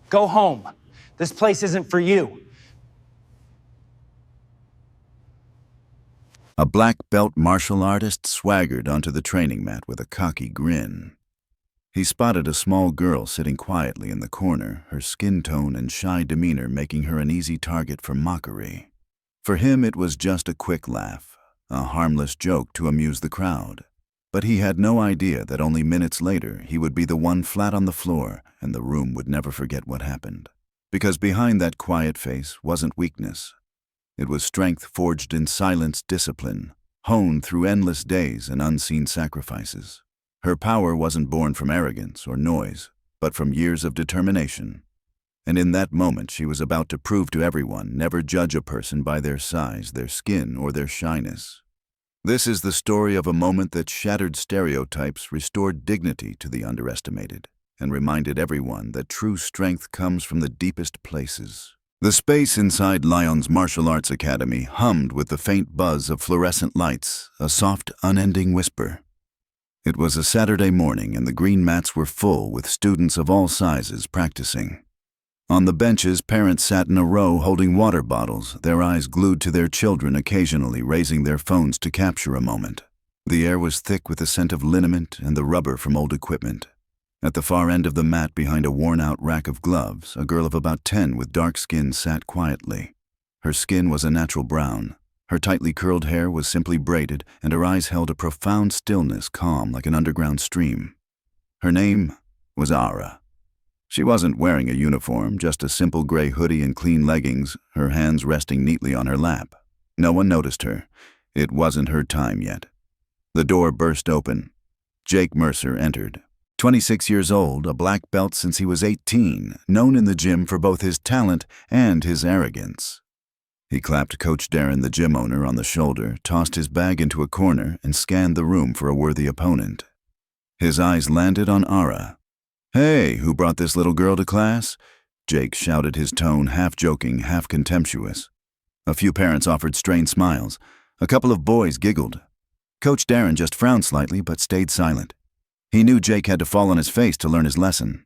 Go home. This place isn't for you. A black belt martial artist swaggered onto the training mat with a cocky grin. He spotted a small girl sitting quietly in the corner, her skin tone and shy demeanor making her an easy target for mockery. For him, it was just a quick laugh, a harmless joke to amuse the crowd. But he had no idea that only minutes later he would be the one flat on the floor and the room would never forget what happened. Because behind that quiet face wasn't weakness. It was strength forged in silenced discipline, honed through endless days and unseen sacrifices. Her power wasn't born from arrogance or noise, but from years of determination. And in that moment she was about to prove to everyone, never judge a person by their size, their skin, or their shyness. This is the story of a moment that shattered stereotypes, restored dignity to the underestimated, and reminded everyone that true strength comes from the deepest places. The space inside Lyon's Martial Arts Academy hummed with the faint buzz of fluorescent lights, a soft, unending whisper. It was a Saturday morning and the green mats were full with students of all sizes practicing. On the benches, parents sat in a row holding water bottles, their eyes glued to their children, occasionally raising their phones to capture a moment. The air was thick with the scent of liniment and the rubber from old equipment. At the far end of the mat, behind a worn-out rack of gloves, a girl of about 10 with dark skin sat quietly. Her skin was a natural brown. Her tightly curled hair was simply braided, and her eyes held a profound stillness, calm like an underground stream. Her name was Ara. She wasn't wearing a uniform, just a simple gray hoodie and clean leggings, her hands resting neatly on her lap. No one noticed her. It wasn't her time yet. The door burst open. Jake Mercer entered. 26 years old, a black belt since he was 18, known in the gym for both his talent and his arrogance. He clapped Coach Darren, the gym owner, on the shoulder, tossed his bag into a corner, and scanned the room for a worthy opponent. His eyes landed on Ara. "Hey, who brought this little girl to class?" Jake shouted, his tone half joking, half contemptuous. A few parents offered strained smiles. A couple of boys giggled. Coach Darren just frowned slightly but stayed silent. He knew Jake had to fall on his face to learn his lesson.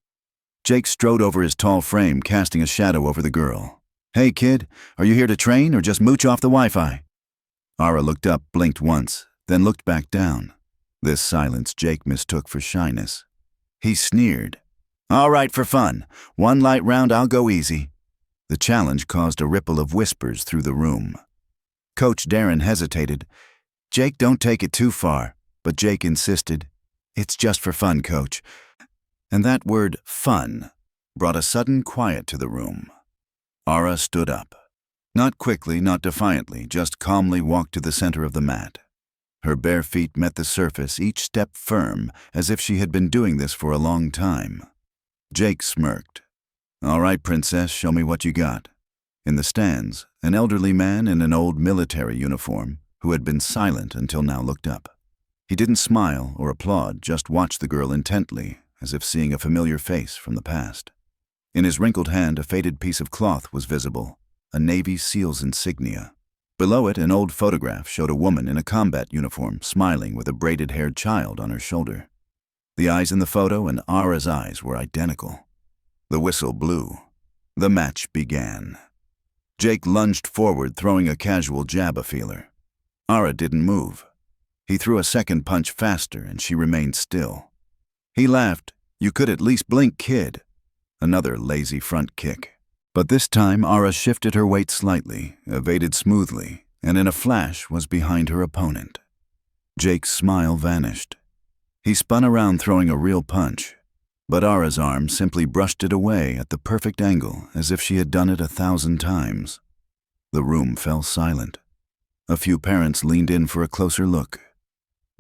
Jake strode over his tall frame, casting a shadow over the girl. "Hey kid, are you here to train or just mooch off the Wi-Fi?" Ara looked up, blinked once, then looked back down. This silence Jake mistook for shyness. He sneered. "All right, for fun. One light round, I'll go easy." The challenge caused a ripple of whispers through the room. Coach Darren hesitated. "Jake, don't take it too far." But Jake insisted. "It's just for fun, Coach." And that word, fun, brought a sudden quiet to the room. Ara stood up. Not quickly, not defiantly, just calmly walked to the center of the mat. Her bare feet met the surface, each step firm, as if she had been doing this for a long time. Jake smirked. "All right, princess, show me what you got." In the stands, an elderly man in an old military uniform, who had been silent until now, looked up. He didn't smile or applaud, just watched the girl intently, as if seeing a familiar face from the past. In his wrinkled hand, a faded piece of cloth was visible, a Navy SEAL's insignia. Below it, an old photograph showed a woman in a combat uniform, smiling with a braided-haired child on her shoulder. The eyes in the photo and Ara's eyes were identical. The whistle blew. The match began. Jake lunged forward, throwing a casual jab a-feeler. Ara didn't move. He threw a second punch faster, and she remained still. He laughed. "You could at least blink, kid." Another lazy front kick. But this time, Ara shifted her weight slightly, evaded smoothly, and in a flash was behind her opponent. Jake's smile vanished. He spun around, throwing a real punch. But Ara's arm simply brushed it away at the perfect angle, as if she had done it 1,000 times. The room fell silent. A few parents leaned in for a closer look.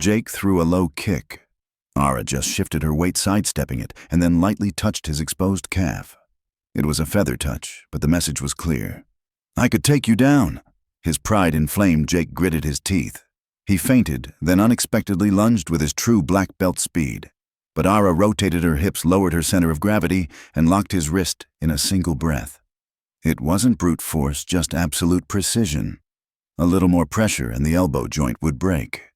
Jake threw a low kick. Ara just shifted her weight, sidestepping it, and then lightly touched his exposed calf. It was a feather touch, but the message was clear. "I could take you down." His pride inflamed, Jake gritted his teeth. He feinted, then unexpectedly lunged with his true black belt speed. But Ara rotated her hips, lowered her center of gravity, and locked his wrist in a single breath. It wasn't brute force, just absolute precision. A little more pressure and the elbow joint would break.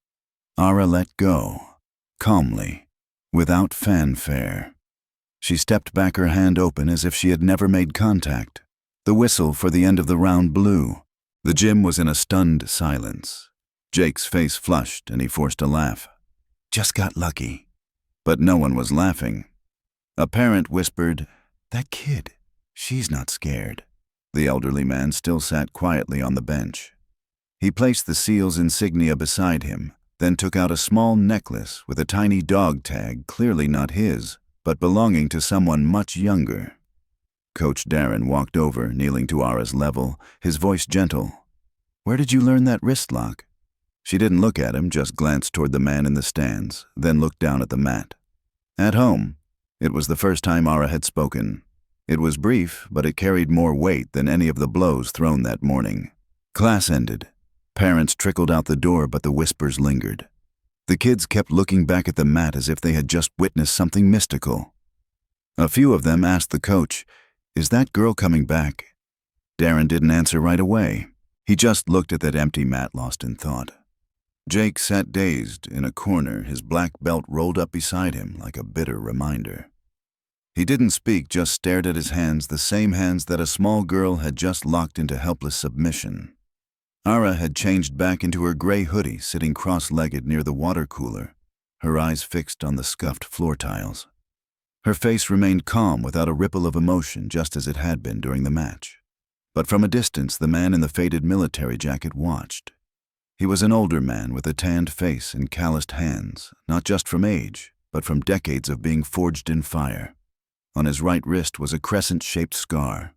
Ara let go, calmly, without fanfare. She stepped back, her hand open as if she had never made contact. The whistle for the end of the round blew. The gym was in a stunned silence. Jake's face flushed and he forced a laugh. Just got lucky. But no one was laughing. A parent whispered, "That kid, she's not scared." The elderly man still sat quietly on the bench. He placed the SEAL's insignia beside him, then took out a small necklace with a tiny dog tag, clearly not his, but belonging to someone much younger. Coach Darren walked over, kneeling to Ara's level, his voice gentle. "Where did you learn that wrist lock?" She didn't look at him, just glanced toward the man in the stands, then looked down at the mat. "At home." It was the first time Ara had spoken. It was brief, but it carried more weight than any of the blows thrown that morning. Class ended. Parents trickled out the door, but the whispers lingered. The kids kept looking back at the mat as if they had just witnessed something mystical. A few of them asked the coach, "Is that girl coming back?" Darren didn't answer right away. He just looked at that empty mat, lost in thought. Jake sat dazed in a corner, his black belt rolled up beside him like a bitter reminder. He didn't speak, just stared at his hands, the same hands that a small girl had just locked into helpless submission. Ara had changed back into her gray hoodie, sitting cross-legged near the water cooler, her eyes fixed on the scuffed floor tiles. Her face remained calm without a ripple of emotion, just as it had been during the match. But from a distance, the man in the faded military jacket watched. He was an older man with a tanned face and calloused hands, not just from age, but from decades of being forged in fire. On his right wrist was a crescent-shaped scar.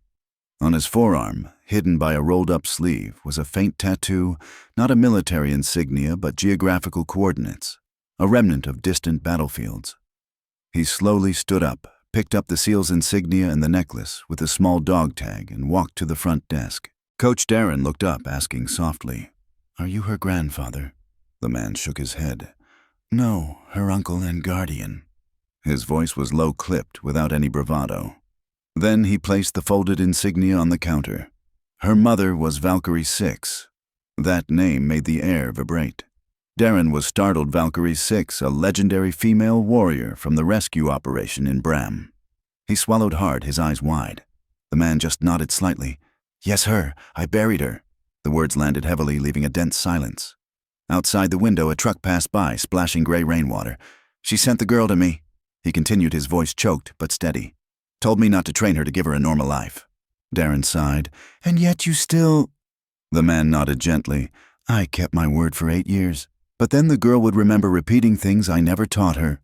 On his forearm, hidden by a rolled-up sleeve, was a faint tattoo, not a military insignia but geographical coordinates, a remnant of distant battlefields. He slowly stood up, picked up the SEAL's insignia and the necklace with a small dog tag, and walked to the front desk. Coach Darren looked up, asking softly, "Are you her grandfather?" The man shook his head. "No, her uncle and guardian." His voice was low-clipped, without any bravado. Then he placed the folded insignia on the counter. Her mother was Valkyrie 6. That name made the air vibrate. Darren was startled. Valkyrie 6, a legendary female warrior from the rescue operation in Bram. He swallowed hard, his eyes wide. The man just nodded slightly. "Yes, her. I buried her." The words landed heavily, leaving a dense silence. Outside the window, a truck passed by, splashing gray rainwater. "She sent the girl to me." He continued, his voice choked but steady. "Told me not to train her, to give her a normal life." Darren sighed. "And yet you still—" The man nodded gently. "I kept my word for 8 years. But then the girl would remember repeating things I never taught her."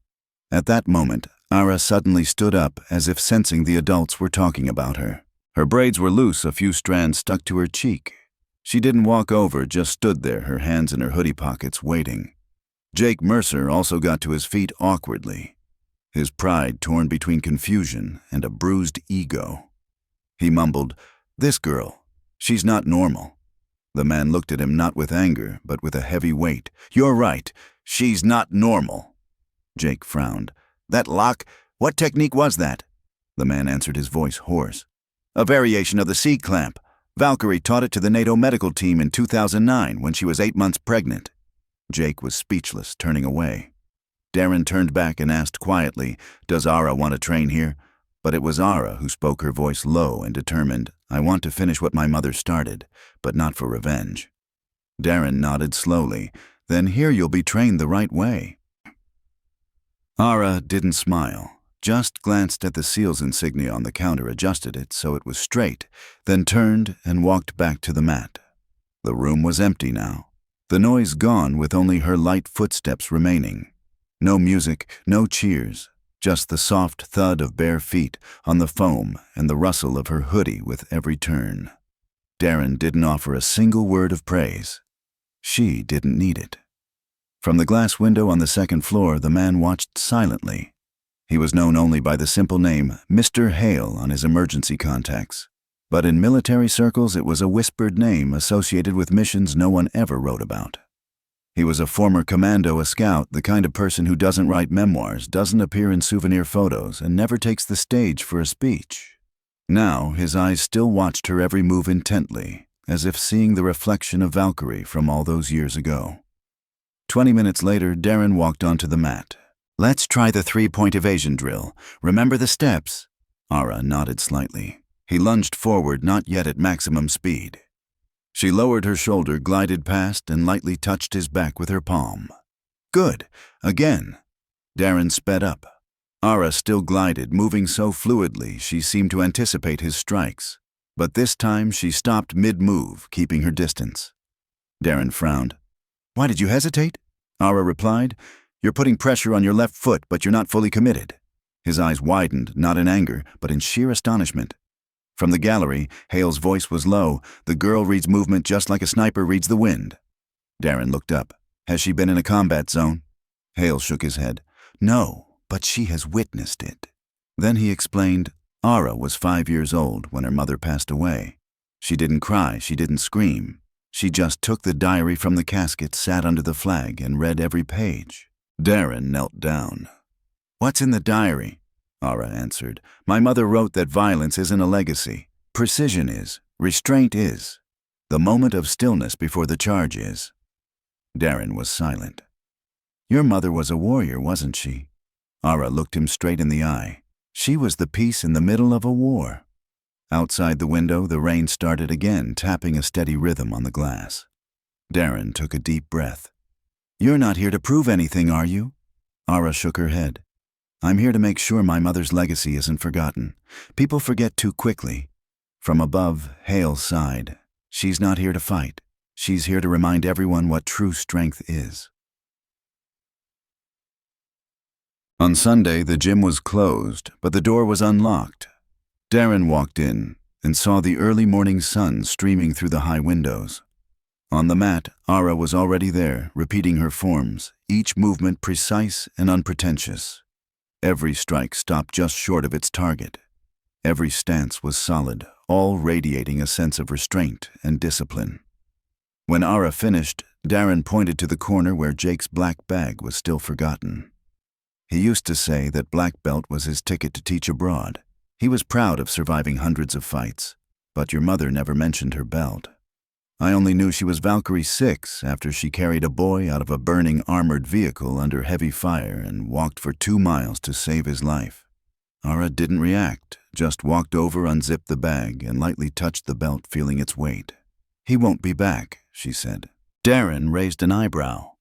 At that moment, Ara suddenly stood up, as if sensing the adults were talking about her. Her braids were loose, a few strands stuck to her cheek. She didn't walk over, just stood there, her hands in her hoodie pockets, waiting. Jake Mercer also got to his feet awkwardly, his pride torn between confusion and a bruised ego. He mumbled, "This girl, she's not normal." The man looked at him, not with anger, but with a heavy weight. "You're right, she's not normal." Jake frowned. "That lock, what technique was that?" The man answered, his voice hoarse. "A variation of the C-clamp. Valkyrie taught it to the NATO medical team in 2009 when she was 8 months pregnant." Jake was speechless, turning away. Darren turned back and asked quietly, "Does Ara want to train here?" But it was Ara who spoke, her voice low and determined. "I want to finish what my mother started, but not for revenge." Darren nodded slowly. "Then here you'll be trained the right way." Ara didn't smile, just glanced at the SEAL's insignia on the counter, adjusted it so it was straight, then turned and walked back to the mat. The room was empty now, the noise gone, with only her light footsteps remaining. No music, no cheers, just the soft thud of bare feet on the foam and the rustle of her hoodie with every turn. Darren didn't offer a single word of praise. She didn't need it. From the glass window on the second floor, the man watched silently. He was known only by the simple name Mr. Hale on his emergency contacts. But in military circles, it was a whispered name associated with missions no one ever wrote about. He was a former commando, a scout, the kind of person who doesn't write memoirs, doesn't appear in souvenir photos, and never takes the stage for a speech. Now, his eyes still watched her every move intently, as if seeing the reflection of Valkyrie from all those years ago. 20 minutes later, Darren walked onto the mat. Let's try the 3-point evasion drill. Remember the steps? Ara nodded slightly. He lunged forward, not yet at maximum speed. She lowered her shoulder, glided past, and lightly touched his back with her palm. Good. Again. Darren sped up. Ara still glided, moving so fluidly she seemed to anticipate his strikes. But this time she stopped mid-move, keeping her distance. Darren frowned. Why did you hesitate? Ara replied. You're putting pressure on your left foot, but you're not fully committed. His eyes widened, not in anger, but in sheer astonishment. From the gallery, Hale's voice was low. The girl reads movement just like a sniper reads the wind. Darren looked up. Has she been in a combat zone? Hale shook his head. No, but she has witnessed it. Then he explained, Ara was 5 years old when her mother passed away. She didn't cry, she didn't scream. She just took the diary from the casket, sat under the flag, and read every page. Darren knelt down. What's in the diary? Ara answered. My mother wrote that violence isn't a legacy. Precision is. Restraint is. The moment of stillness before the charge is. Darren was silent. Your mother was a warrior, wasn't she? Ara looked him straight in the eye. She was the piece in the middle of a war. Outside the window, the rain started again, tapping a steady rhythm on the glass. Darren took a deep breath. You're not here to prove anything, are you? Ara shook her head. I'm here to make sure my mother's legacy isn't forgotten. People forget too quickly. From above, Hale sighed. She's not here to fight. She's here to remind everyone what true strength is. On Sunday, the gym was closed, but the door was unlocked. Darren walked in and saw the early morning sun streaming through the high windows. On the mat, Ara was already there, repeating her forms, each movement precise and unpretentious. Every strike stopped just short of its target. Every stance was solid, all radiating a sense of restraint and discipline. When Ara finished, Darren pointed to the corner where Jake's black bag was still forgotten. He used to say that black belt was his ticket to teach abroad. He was proud of surviving hundreds of fights, but your mother never mentioned her belt. I only knew she was Valkyrie 6 after she carried a boy out of a burning armored vehicle under heavy fire and walked for 2 miles to save his life. Ara didn't react, just walked over, unzipped the bag, and lightly touched the belt, feeling its weight. He won't be back, she said. Darren raised an eyebrow.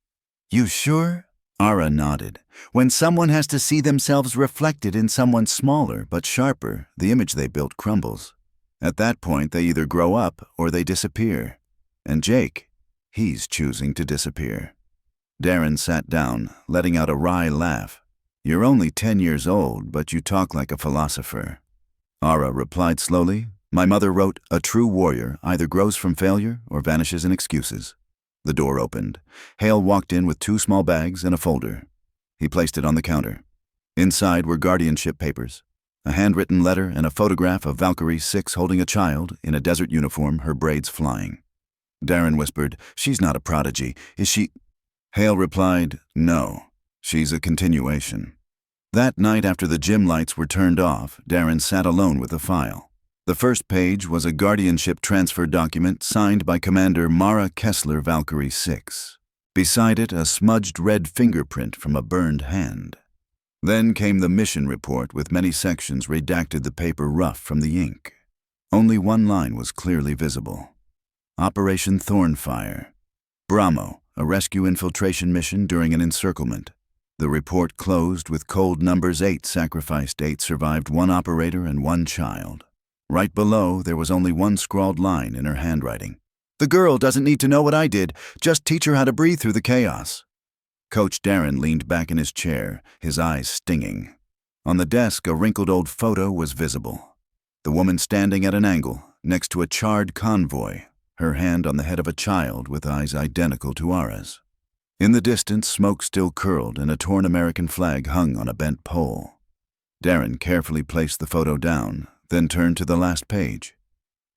You sure? Ara nodded. When someone has to see themselves reflected in someone smaller but sharper, the image they built crumbles. At that point, they either grow up or they disappear. And Jake, he's choosing to disappear. Darren sat down, letting out a wry laugh. You're only 10 years old, but you talk like a philosopher. Ara replied slowly. My mother wrote, a true warrior either grows from failure or vanishes in excuses. The door opened. Hale walked in with 2 small bags and a folder. He placed it on the counter. Inside were guardianship papers, a handwritten letter, and a photograph of Valkyrie 6 holding a child in a desert uniform, her braids flying. Darren whispered, She's not a prodigy, is she? Hale replied, No, she's a continuation. That night after the gym lights were turned off, Darren sat alone with the file. The first page was a guardianship transfer document signed by Commander Mara Kessler, Valkyrie 6. Beside it, a smudged red fingerprint from a burned hand. Then came the mission report with many sections redacted, the paper rough from the ink. Only one line was clearly visible. Operation Thornfire. Bramo, a rescue infiltration mission during an encirclement. The report closed with cold numbers: 8 sacrificed, 8 survived, 1 operator and 1 child. Right below, there was only one scrawled line in her handwriting. The girl doesn't need to know what I did. Just teach her how to breathe through the chaos. Coach Darren leaned back in his chair, his eyes stinging. On the desk, a wrinkled old photo was visible. The woman standing at an angle, next to a charred convoy, her hand on the head of a child with eyes identical to Ara's. In the distance, smoke still curled and a torn American flag hung on a bent pole. Darren carefully placed the photo down, then turned to the last page.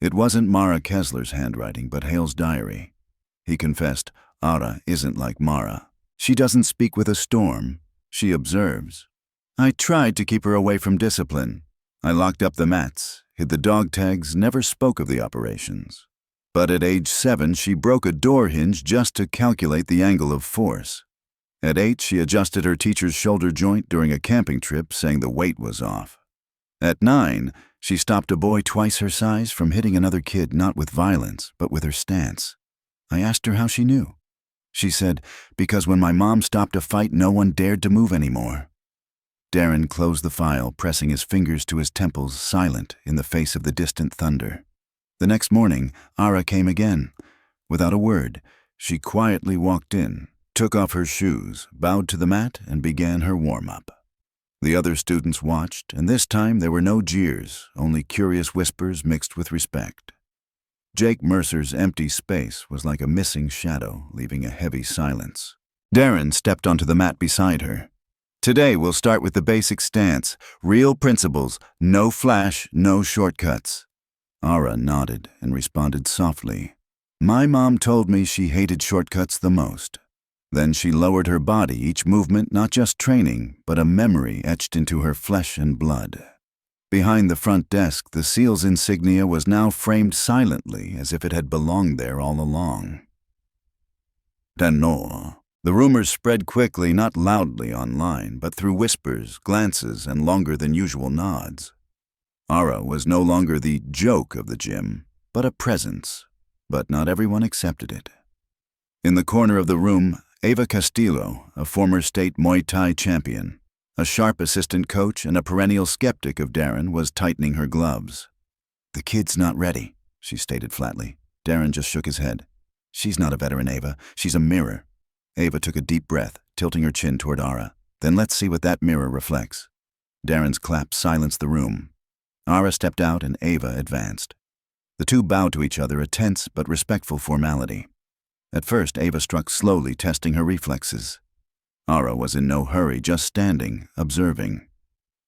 It wasn't Mara Kessler's handwriting, but Hale's diary. He confessed, Ara isn't like Mara. She doesn't speak with a storm. She observes. I tried to keep her away from discipline. I locked up the mats, hid the dog tags, never spoke of the operations. But at age 7, she broke a door hinge just to calculate the angle of force. At 8, she adjusted her teacher's shoulder joint during a camping trip, saying the weight was off. At 9, she stopped a boy twice her size from hitting another kid not with violence, but with her stance. I asked her how she knew. She said, "Because when my mom stopped a fight, no one dared to move anymore." Darren closed the file, pressing his fingers to his temples, silent in the face of the distant thunder. The next morning, Ara came again. Without a word, she quietly walked in, took off her shoes, bowed to the mat, and began her warm-up. The other students watched, and this time there were no jeers, only curious whispers mixed with respect. Jake Mercer's empty space was like a missing shadow, leaving a heavy silence. Darren stepped onto the mat beside her. "Today we'll start with the basic stance, real principles, no flash, no shortcuts." Ara nodded and responded softly. "My mom told me she hated shortcuts the most." Then she lowered her body, each movement not just training, but a memory etched into her flesh and blood. Behind the front desk, the SEAL's insignia was now framed silently as if it had belonged there all along. Tenor. The rumors spread quickly, not loudly online, but through whispers, glances, and longer than usual nods. Ara was no longer the joke of the gym, but a presence, but not everyone accepted it. In the corner of the room, Ava Castillo, a former state Muay Thai champion, a sharp assistant coach and a perennial skeptic of Darren, was tightening her gloves. "The kid's not ready," she stated flatly. Darren just shook his head. "She's not a veteran, Ava. She's a mirror." Ava took a deep breath, tilting her chin toward Ara. "Then let's see what that mirror reflects." Darren's clap silenced the room. Ara stepped out and Ava advanced. The two bowed to each other, a tense but respectful formality. At first, Ava struck slowly, testing her reflexes. Ara was in no hurry, just standing, observing.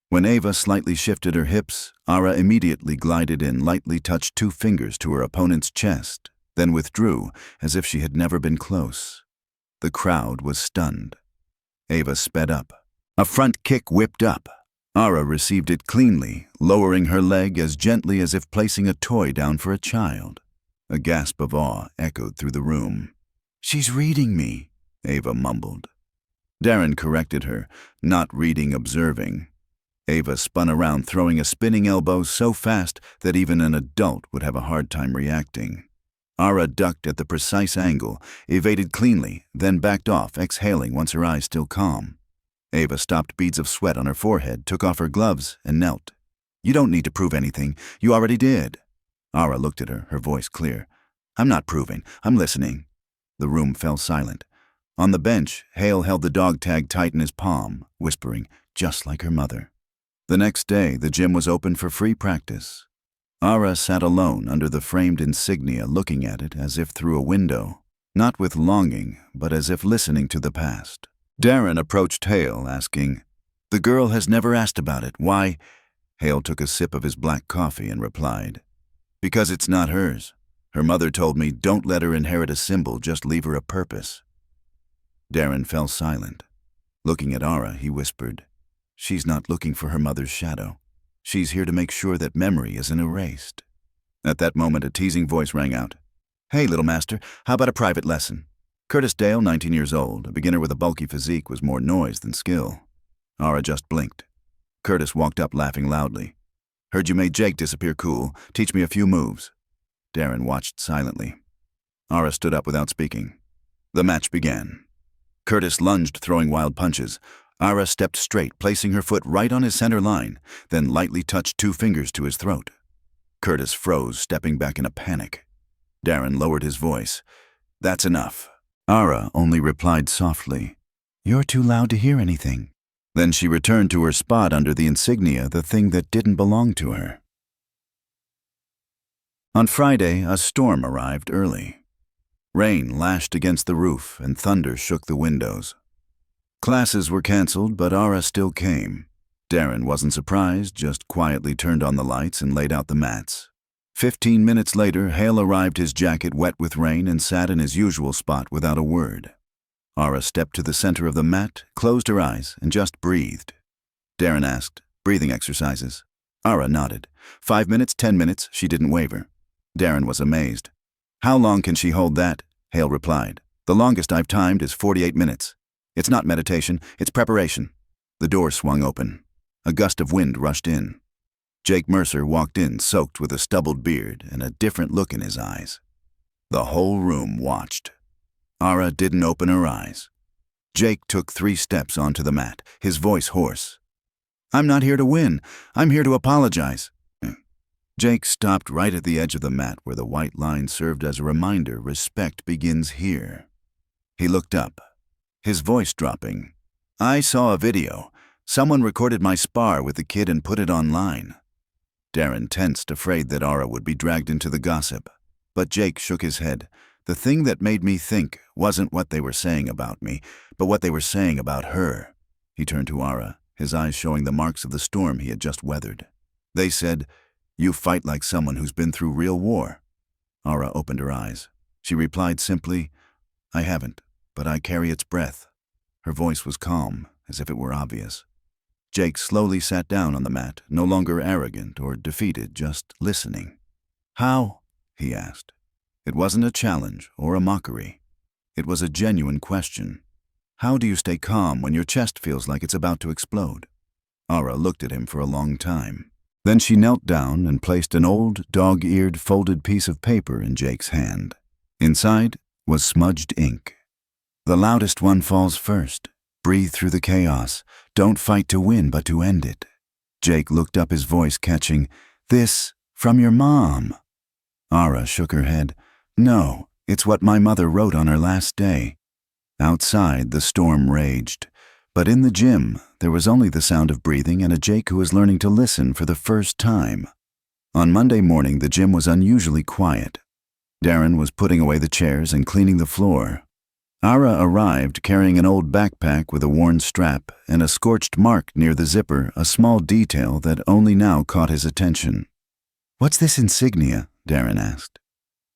When Ava slightly shifted her hips, Ara immediately glided in, lightly touched 2 fingers to her opponent's chest, then withdrew as if she had never been close. The crowd was stunned. Ava sped up. A front kick whipped up. Ara received it cleanly, lowering her leg as gently as if placing a toy down for a child. A gasp of awe echoed through the room. "She's reading me," Ava mumbled. Darren corrected her, "Not reading, observing." Ava spun around, throwing a spinning elbow so fast that even an adult would have a hard time reacting. Ara ducked at the precise angle, evaded cleanly, then backed off, exhaling once her eyes still calm. Ava stopped beads of sweat on her forehead, took off her gloves, and knelt. "You don't need to prove anything. You already did." Ara looked at her, her voice clear. "I'm not proving. I'm listening." The room fell silent. On the bench, Hale held the dog tag tight in his palm, whispering, just like her mother. The next day, the gym was open for free practice. Ara sat alone under the framed insignia, looking at it as if through a window, not with longing, but as if listening to the past. Darren approached Hale, asking, "The girl has never asked about it. Why?" Hale took a sip of his black coffee and replied, "Because it's not hers. Her mother told me, don't let her inherit a symbol, just leave her a purpose." Darren fell silent. Looking at Ara, he whispered, "She's not looking for her mother's shadow. She's here to make sure that memory isn't erased." At that moment, a teasing voice rang out. "Hey, little master, how about a private lesson?" Curtis Dale, 19 years old, a beginner with a bulky physique, was more noise than skill. Ara just blinked. Curtis walked up, laughing loudly. "Heard you made Jake disappear cool. Teach me a few moves." Darren watched silently. Ara stood up without speaking. The match began. Curtis lunged, throwing wild punches. Ara stepped straight, placing her foot right on his center line, then lightly touched 2 fingers to his throat. Curtis froze, stepping back in a panic. Darren lowered his voice. "That's enough." Ara only replied softly, "You're too loud to hear anything." Then she returned to her spot under the insignia, the thing that didn't belong to her. On Friday, a storm arrived early. Rain lashed against the roof and thunder shook the windows. Classes were canceled, but Ara still came. Darren wasn't surprised, just quietly turned on the lights and laid out the mats. 15 minutes later, Hale arrived, his jacket wet with rain, and sat in his usual spot without a word. Ara stepped to the center of the mat, closed her eyes, and just breathed. Darren asked, "Breathing exercises?" Ara nodded. 5 minutes, 10 minutes, she didn't waver. Darren was amazed. "How long can she hold that?" Hale replied. "The longest I've timed is 48 minutes. It's not meditation, it's preparation. The door swung open. A gust of wind rushed in. Jake Mercer walked in, soaked with a stubbled beard and a different look in his eyes. The whole room watched. Ara didn't open her eyes. Jake took 3 steps onto the mat, his voice hoarse. "I'm not here to win. I'm here to apologize." Jake stopped right at the edge of the mat where the white line served as a reminder respect begins here. He looked up, his voice dropping. "I saw a video. Someone recorded my spar with the kid and put it online." Darren tensed, afraid that Ara would be dragged into the gossip. But Jake shook his head. "The thing that made me think wasn't what they were saying about me, but what they were saying about her." He turned to Ara, his eyes showing the marks of the storm he had just weathered. "They said, 'You fight like someone who's been through real war.'" Ara opened her eyes. She replied simply, "I haven't, but I carry its breath." Her voice was calm, as if it were obvious. Jake slowly sat down on the mat, no longer arrogant or defeated, just listening. "How?" he asked. It wasn't a challenge or a mockery. It was a genuine question. How do you stay calm when your chest feels like it's about to explode? Ara looked at him for a long time. Then she knelt down and placed an old, dog-eared, folded piece of paper in Jake's hand. Inside was smudged ink. "The loudest one falls first. Breathe through the chaos. Don't fight to win, but to end it." Jake looked up, his voice catching, "This from your mom?" Ara shook her head. "No, it's what my mother wrote on her last day." Outside, the storm raged. But in the gym, there was only the sound of breathing and a Jake who was learning to listen for the first time. On Monday morning, the gym was unusually quiet. Darren was putting away the chairs and cleaning the floor. Ara arrived carrying an old backpack with a worn strap and a scorched mark near the zipper, a small detail that only now caught his attention. "What's this insignia?" Darren asked.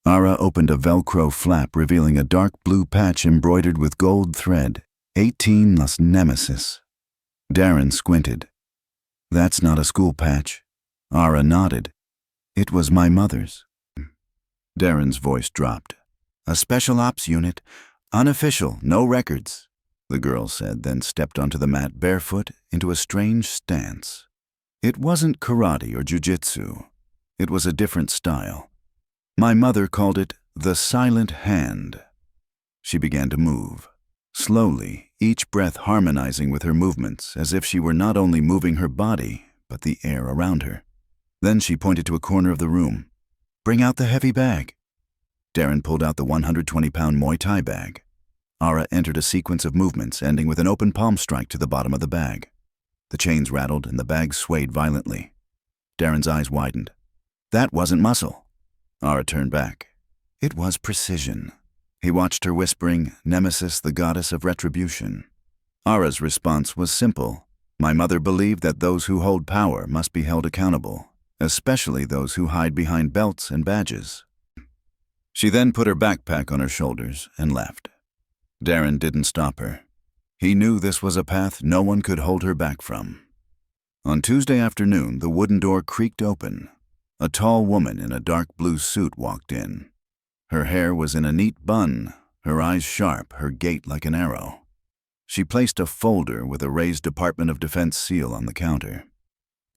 Ara opened a Velcro flap, revealing a dark blue patch embroidered with gold thread. 18 Las Nemesis. Darren squinted. "That's not a school patch." Ara nodded. "It was my mother's." Darren's voice dropped. "A special ops unit. Unofficial, no records," the girl said, then stepped onto the mat barefoot into a strange stance. It wasn't karate or jujitsu. It was a different style. My mother called it the silent hand. She began to move. Slowly, each breath harmonizing with her movements, as if she were not only moving her body, but the air around her. Then she pointed to a corner of the room. "Bring out the heavy bag." Darren pulled out the 120-pound Muay Thai bag. Ara entered a sequence of movements, ending with an open palm strike to the bottom of the bag. The chains rattled and the bag swayed violently. Darren's eyes widened. That wasn't muscle. Ara turned back. It was precision. He watched her, whispering, "Nemesis, the goddess of retribution." Ara's response was simple. "My mother believed that those who hold power must be held accountable, especially those who hide behind belts and badges." She then put her backpack on her shoulders and left. Darren didn't stop her. He knew this was a path no one could hold her back from. On Tuesday afternoon, the wooden door creaked open. A tall woman in a dark blue suit walked in. Her hair was in a neat bun, her eyes sharp, her gait like an arrow. She placed a folder with a raised Department of Defense seal on the counter.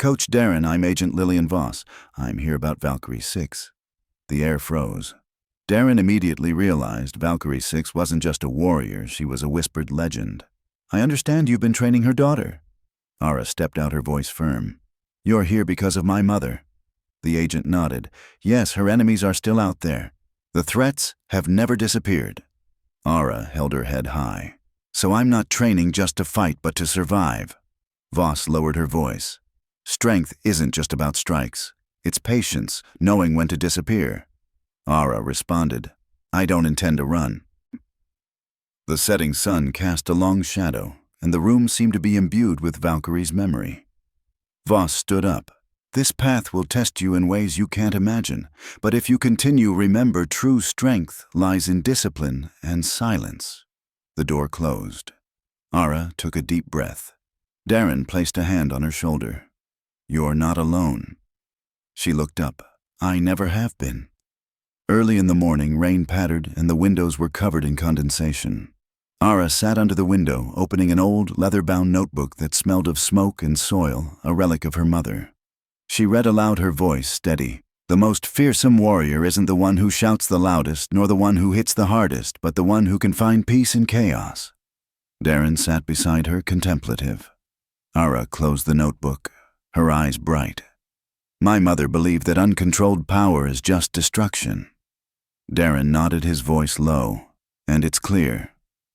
"Coach Darren, I'm Agent Lillian Voss. I'm here about Valkyrie 6. The air froze. Darren immediately realized Valkyrie 6 wasn't just a warrior, she was a whispered legend. "I understand you've been training her daughter." Ara stepped out, her voice firm. "You're here because of my mother." The agent nodded. "Yes, her enemies are still out there. The threats have never disappeared." Ara held her head high. "So I'm not training just to fight, but to survive." Voss lowered her voice. "Strength isn't just about strikes. It's patience, knowing when to disappear." Ara responded, "I don't intend to run." The setting sun cast a long shadow, and the room seemed to be imbued with Valkyrie's memory. Voss stood up. "This path will test you in ways you can't imagine, but if you continue, remember true strength lies in discipline and silence." The door closed. Ara took a deep breath. Darren placed a hand on her shoulder. "You're not alone." She looked up. "I never have been." Early in the morning, rain pattered and the windows were covered in condensation. Ara sat under the window, opening an old, leather-bound notebook that smelled of smoke and soil, a relic of her mother. She read aloud, her voice steady. The most fearsome warrior isn't the one who shouts the loudest, nor the one who hits the hardest, but the one who can find peace in chaos. Darren sat beside her, contemplative. Ara closed the notebook, her eyes bright. My mother believed that uncontrolled power is just destruction. Darren nodded, his voice low. And it's clear.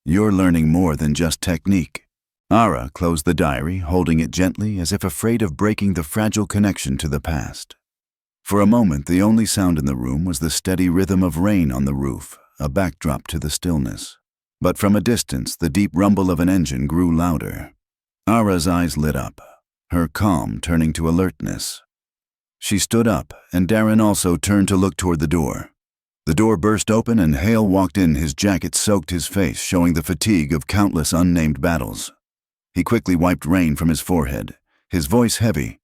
You're learning more than just technique. Ara closed the diary, holding it gently as if afraid of breaking the fragile connection to the past. For a moment, the only sound in the room was the steady rhythm of rain on the roof, a backdrop to the stillness. But from a distance, the deep rumble of an engine grew louder. Ara's eyes lit up, her calm turning to alertness. She stood up, and Darren also turned to look toward the door. The door burst open and Hale walked in, his jacket soaked his face, showing the fatigue of countless unnamed battles. He quickly wiped rain from his forehead, his voice heavy.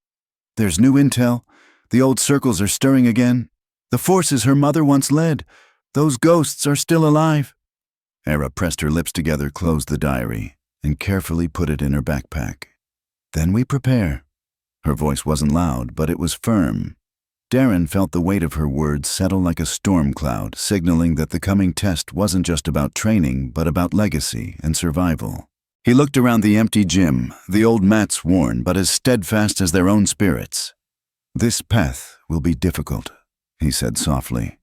There's new intel. The old circles are stirring again. The forces her mother once led. Those ghosts are still alive. Ara pressed her lips together, closed the diary, and carefully put it in her backpack. Then we prepare. Her voice wasn't loud, but it was firm. Darren felt the weight of her words settle like a storm cloud, signaling that the coming test wasn't just about training, but about legacy and survival. He looked around the empty gym, the old mats worn, but as steadfast as their own spirits. This path will be difficult, he said softly.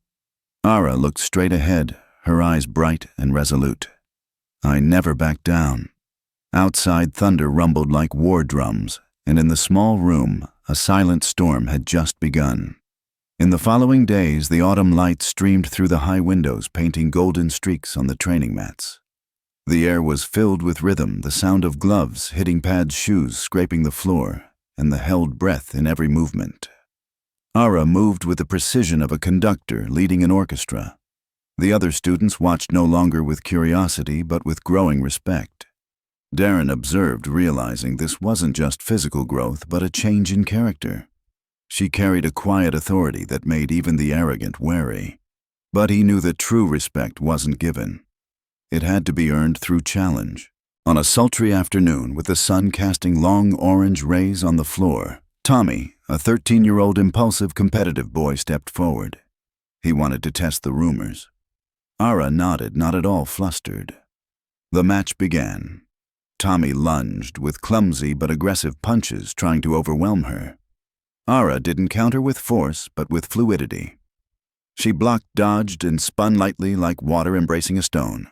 Ara looked straight ahead, her eyes bright and resolute. I never back down. Outside, thunder rumbled like war drums, and in the small room, a silent storm had just begun. In the following days, the autumn light streamed through the high windows, painting golden streaks on the training mats. The air was filled with rhythm, the sound of gloves hitting pads, shoes scraping the floor, and the held breath in every movement. Ara moved with the precision of a conductor leading an orchestra. The other students watched no longer with curiosity, but with growing respect. Darren observed, realizing this wasn't just physical growth, but a change in character. She carried a quiet authority that made even the arrogant wary. But he knew that true respect wasn't given. It had to be earned through challenge. On a sultry afternoon, with the sun casting long orange rays on the floor, Tommy, a 13-year-old impulsive, competitive boy, stepped forward. He wanted to test the rumors. Ara nodded, not at all flustered. The match began. Tommy lunged with clumsy but aggressive punches, trying to overwhelm her. Ara didn't counter with force, but with fluidity. She blocked, dodged, and spun lightly like water embracing a stone.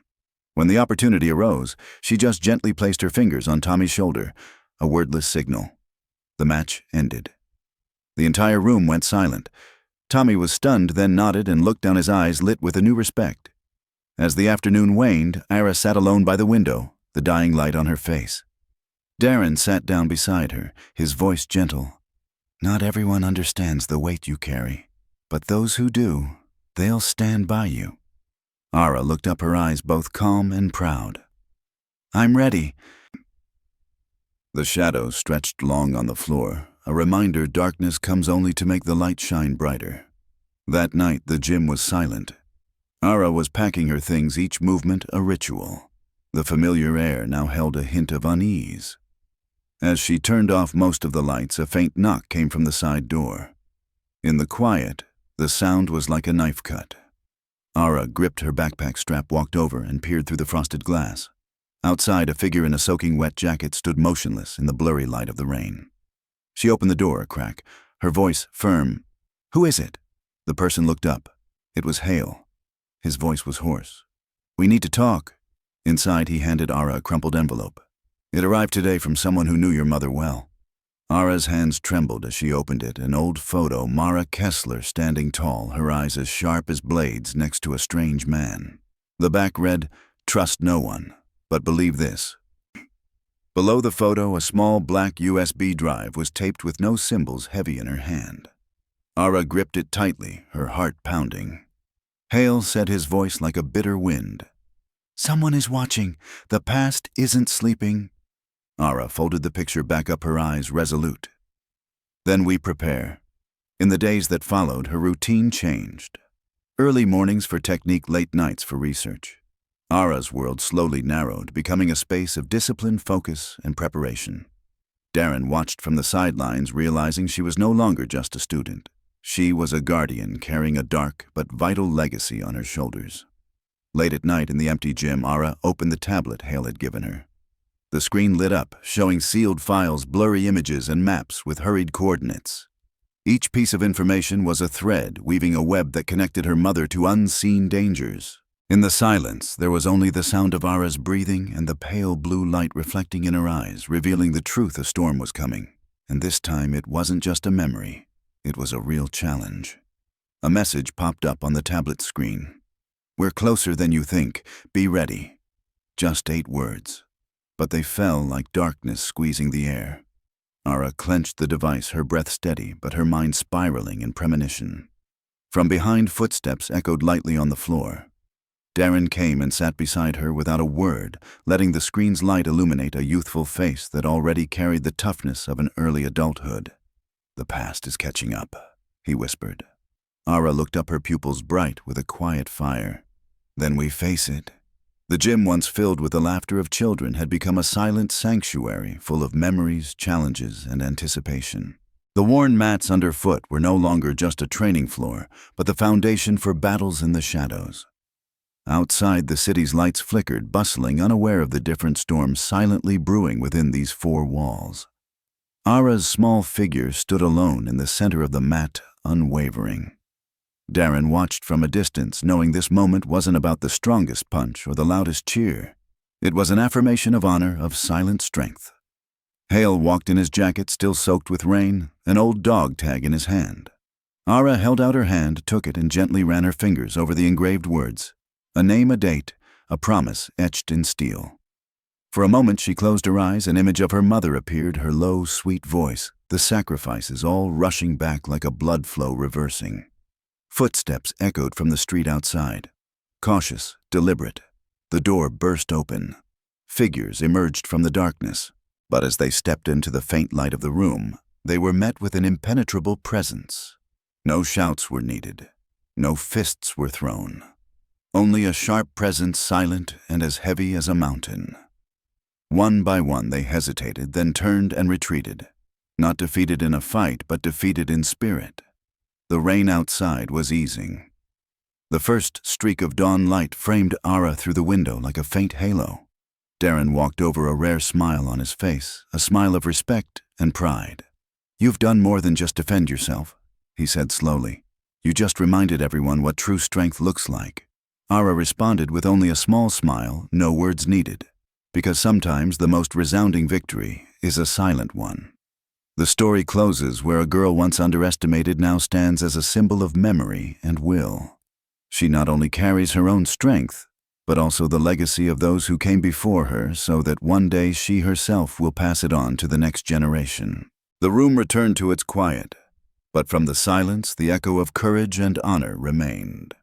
When the opportunity arose, she just gently placed her fingers on Tommy's shoulder, a wordless signal. The match ended. The entire room went silent. Tommy was stunned, then nodded and looked down, his eyes lit with a new respect. As the afternoon waned, Ara sat alone by the window, the dying light on her face. Darren sat down beside her, his voice gentle. Not everyone understands the weight you carry, but those who do, they'll stand by you. Ara looked up, her eyes both calm and proud. I'm ready. The shadows stretched long on the floor, a reminder darkness comes only to make the light shine brighter. That night, the gym was silent. Ara was packing her things, each movement a ritual. The familiar air now held a hint of unease. As she turned off most of the lights, a faint knock came from the side door. In the quiet, the sound was like a knife cut. Ara gripped her backpack strap, walked over, and peered through the frosted glass. Outside, a figure in a soaking wet jacket stood motionless in the blurry light of the rain. She opened the door a crack, her voice firm. Who is it? The person looked up. It was Hale. His voice was hoarse. We need to talk. Inside, he handed Ara a crumpled envelope. It arrived today from someone who knew your mother well. Ara's hands trembled as she opened it, an old photo, Mara Kessler standing tall, her eyes as sharp as blades next to a strange man. The back read, Trust no one, but believe this. Below the photo, a small black USB drive was taped with no symbols, heavy in her hand. Ara gripped it tightly, her heart pounding. Hale said, his voice like a bitter wind. Someone is watching. The past isn't sleeping. Ara folded the picture back up, her eyes resolute. Then we prepare. In the days that followed, her routine changed. Early mornings for technique, late nights for research. Ara's world slowly narrowed, becoming a space of discipline, focus, and preparation. Darren watched from the sidelines, realizing she was no longer just a student. She was a guardian carrying a dark but vital legacy on her shoulders. Late at night in the empty gym, Ara opened the tablet Hale had given her. The screen lit up, showing sealed files, blurry images, and maps with hurried coordinates. Each piece of information was a thread, weaving a web that connected her mother to unseen dangers. In the silence, there was only the sound of Ara's breathing and the pale blue light reflecting in her eyes, revealing the truth: a storm was coming. And this time, it wasn't just a memory. It was a real challenge. A message popped up on the tablet screen. "We're closer than you think. Be ready." Just 8 words. But they fell like darkness squeezing the air. Ara clenched the device, her breath steady, but her mind spiraling in premonition. From behind, footsteps echoed lightly on the floor. Darren came and sat beside her without a word, letting the screen's light illuminate a youthful face that already carried the toughness of an early adulthood. "The past is catching up," he whispered. Ara looked up, her pupils bright with a quiet fire. "Then we face it." The gym, once filled with the laughter of children, had become a silent sanctuary full of memories, challenges, and anticipation. The worn mats underfoot were no longer just a training floor, but the foundation for battles in the shadows. Outside, the city's lights flickered, bustling, unaware of the different storms silently brewing within these 4 walls. Ara's small figure stood alone in the center of the mat, unwavering. Darren watched from a distance, knowing this moment wasn't about the strongest punch or the loudest cheer. It was an affirmation of honor, of silent strength. Hale walked in his jacket, still soaked with rain, an old dog tag in his hand. Ara held out her hand, took it, and gently ran her fingers over the engraved words. A name, a date, a promise etched in steel. For a moment she closed her eyes, an image of her mother appeared, her low, sweet voice, the sacrifices all rushing back like a blood flow reversing. Footsteps echoed from the street outside. Cautious, deliberate. The door burst open. Figures emerged from the darkness, but as they stepped into the faint light of the room, they were met with an impenetrable presence. No shouts were needed. No fists were thrown. Only a sharp presence, silent and as heavy as a mountain. One by one they hesitated, then turned and retreated. Not defeated in a fight, but defeated in spirit. The rain outside was easing. The first streak of dawn light framed Ara through the window like a faint halo. Darren walked over, a rare smile on his face, a smile of respect and pride. "You've done more than just defend yourself," he said slowly. "You just reminded everyone what true strength looks like." Ara responded with only a small smile, no words needed, because sometimes the most resounding victory is a silent one. The story closes where a girl once underestimated now stands as a symbol of memory and will. She not only carries her own strength, but also the legacy of those who came before her, so that one day she herself will pass it on to the next generation. The room returned to its quiet, but from the silence the echo of courage and honor remained.